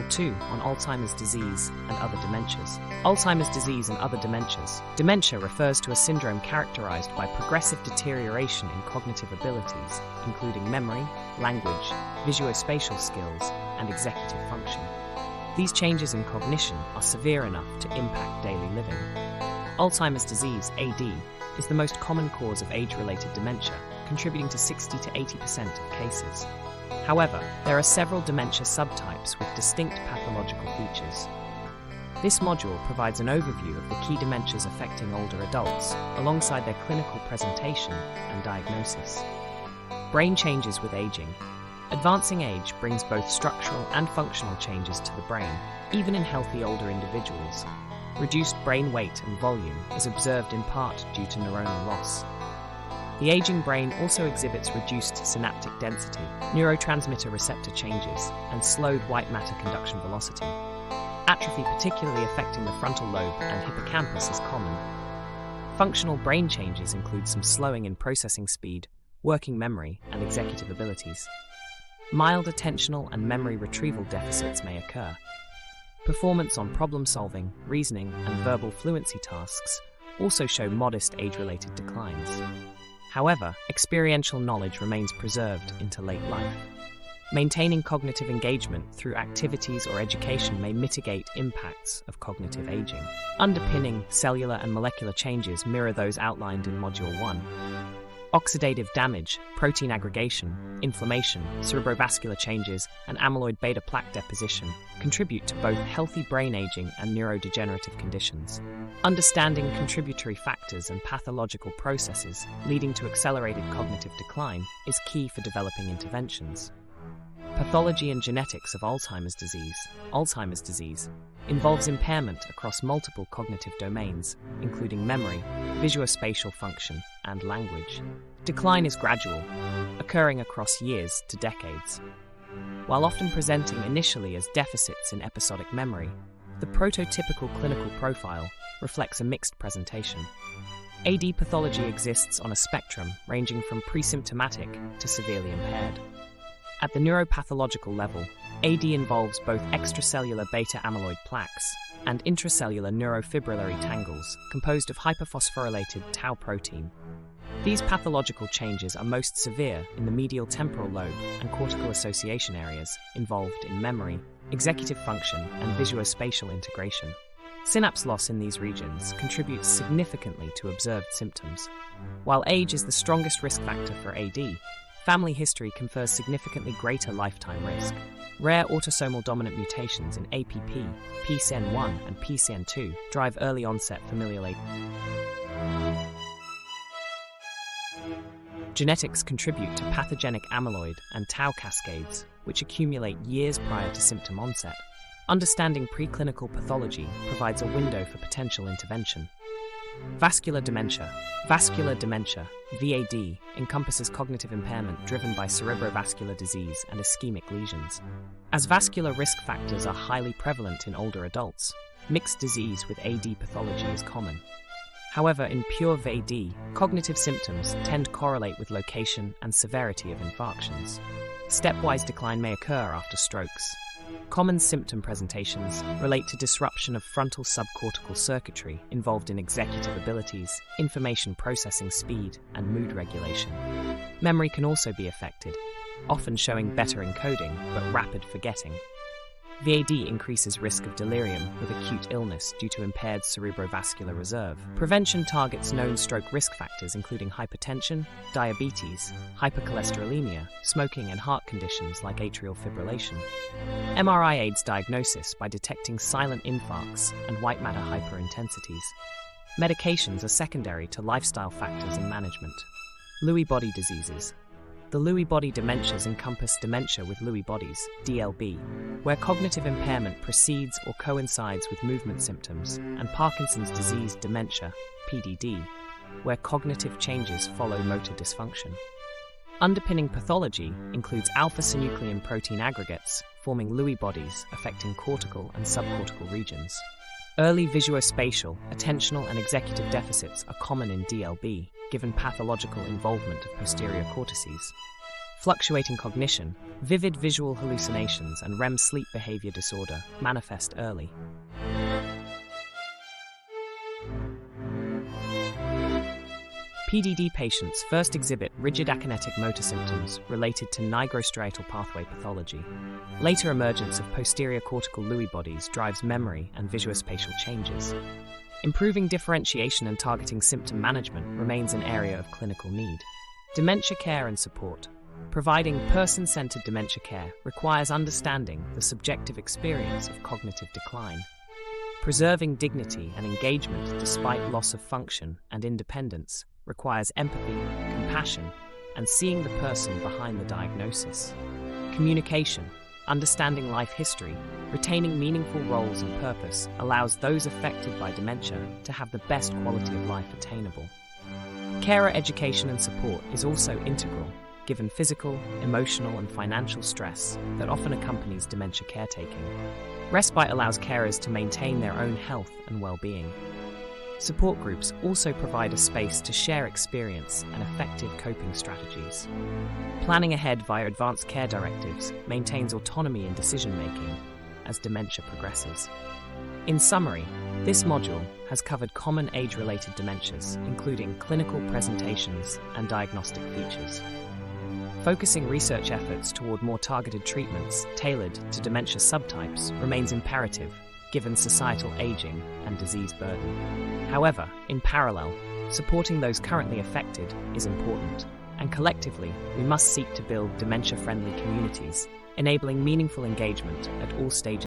Part 2 on Alzheimer's disease and other dementias. Alzheimer's disease and other dementias. Dementia refers to a syndrome characterized by progressive deterioration in cognitive abilities, including memory, language, visuospatial skills, and executive function. These changes in cognition are severe enough to impact daily living. Alzheimer's disease, AD, is the most common cause of age-related dementia, contributing to 60 to 80% of cases. However, there are several dementia subtypes with distinct pathological features. This module provides an overview of the key dementias affecting older adults, alongside their clinical presentation and diagnosis. Brain changes with aging. Advancing age brings both structural and functional changes to the brain, even in healthy older individuals. Reduced brain weight and volume is observed in part due to neuronal loss. The aging brain also exhibits reduced synaptic density, neurotransmitter receptor changes, and slowed white matter conduction velocity. Atrophy, particularly affecting the frontal lobe and hippocampus, is common. Functional brain changes include some slowing in processing speed, working memory, and executive abilities. Mild attentional and memory retrieval deficits may occur. Performance on problem-solving, reasoning, and verbal fluency tasks also show modest age-related declines. However, experiential knowledge remains preserved into late life. Maintaining cognitive engagement through activities or education may mitigate impacts of cognitive aging. Underpinning cellular and molecular changes mirror those outlined in Module 1. Oxidative damage, protein aggregation, inflammation, cerebrovascular changes, and amyloid beta plaque deposition contribute to both healthy brain aging and neurodegenerative conditions. Understanding contributory factors and pathological processes leading to accelerated cognitive decline is key for developing interventions. Pathology and genetics of Alzheimer's disease. Alzheimer's disease involves impairment across multiple cognitive domains, including memory, visuospatial function, and language. Decline is gradual, occurring across years to decades. While often presenting initially as deficits in episodic memory, the prototypical clinical profile reflects a mixed presentation. AD pathology exists on a spectrum ranging from pre-symptomatic to severely impaired. At the neuropathological level, AD involves both extracellular beta-amyloid plaques and intracellular neurofibrillary tangles composed of hyperphosphorylated tau protein. These pathological changes are most severe in the medial temporal lobe and cortical association areas involved in memory, executive function, and visuospatial integration. Synapse loss in these regions contributes significantly to observed symptoms. While age is the strongest risk factor for AD, family history confers significantly greater lifetime risk. Rare autosomal dominant mutations in APP, PCN1, and PCN2 drive early onset familial AD. Genetics contribute to pathogenic amyloid and tau cascades, which accumulate years prior to symptom onset. Understanding preclinical pathology provides a window for potential intervention. Vascular dementia. Vascular dementia, VAD, encompasses cognitive impairment driven by cerebrovascular disease and ischemic lesions. As vascular risk factors are highly prevalent in older adults, mixed disease with AD pathology is common. However, in pure VAD, cognitive symptoms tend to correlate with location and severity of infarctions. Stepwise decline may occur after strokes. Common symptom presentations relate to disruption of frontal subcortical circuitry involved in executive abilities, information processing speed, and mood regulation. Memory can also be affected, often showing better encoding but rapid forgetting. VAD increases risk of delirium with acute illness due to impaired cerebrovascular reserve. Prevention targets known stroke risk factors including hypertension, diabetes, hypercholesterolemia, smoking, and heart conditions like atrial fibrillation. MRI aids diagnosis by detecting silent infarcts and white matter hyperintensities. Medications are secondary to lifestyle factors and management. Lewy body diseases. The Lewy body dementias encompass dementia with Lewy bodies, DLB, where cognitive impairment precedes or coincides with movement symptoms, and Parkinson's disease dementia, PDD, where cognitive changes follow motor dysfunction. Underpinning pathology includes alpha-synuclein protein aggregates forming Lewy bodies affecting cortical and subcortical regions. Early visuospatial, attentional, and executive deficits are common in DLB, given pathological involvement of posterior cortices. fluctuating cognition, vivid visual hallucinations, and REM sleep behavior disorder manifest early. PDD patients first exhibit rigid akinetic motor symptoms related to nigrostriatal pathway pathology. Later emergence of posterior cortical Lewy bodies drives memory and visuospatial changes. Improving differentiation and targeting symptom management remains an area of clinical need. Dementia care and support. Providing person-centered dementia care requires understanding the subjective experience of cognitive decline. Preserving dignity and engagement despite loss of function and independence requires empathy, compassion, and seeing the person behind the diagnosis. Communication, understanding life history, retaining meaningful roles and purpose allows those affected by dementia to have the best quality of life attainable. Carer education and support is also integral, given physical, emotional, and financial stress that often accompanies dementia caretaking. Respite allows carers to maintain their own health and well-being. Support groups also provide a space to share experience and effective coping strategies. Planning ahead via advanced care directives maintains autonomy in decision-making as dementia progresses. In summary, this module has covered common age-related dementias, including clinical presentations and diagnostic features. Focusing research efforts toward more targeted treatments tailored to dementia subtypes remains imperative, given societal aging and disease burden. However, in parallel, supporting those currently affected is important, and collectively, we must seek to build dementia-friendly communities, enabling meaningful engagement at all stages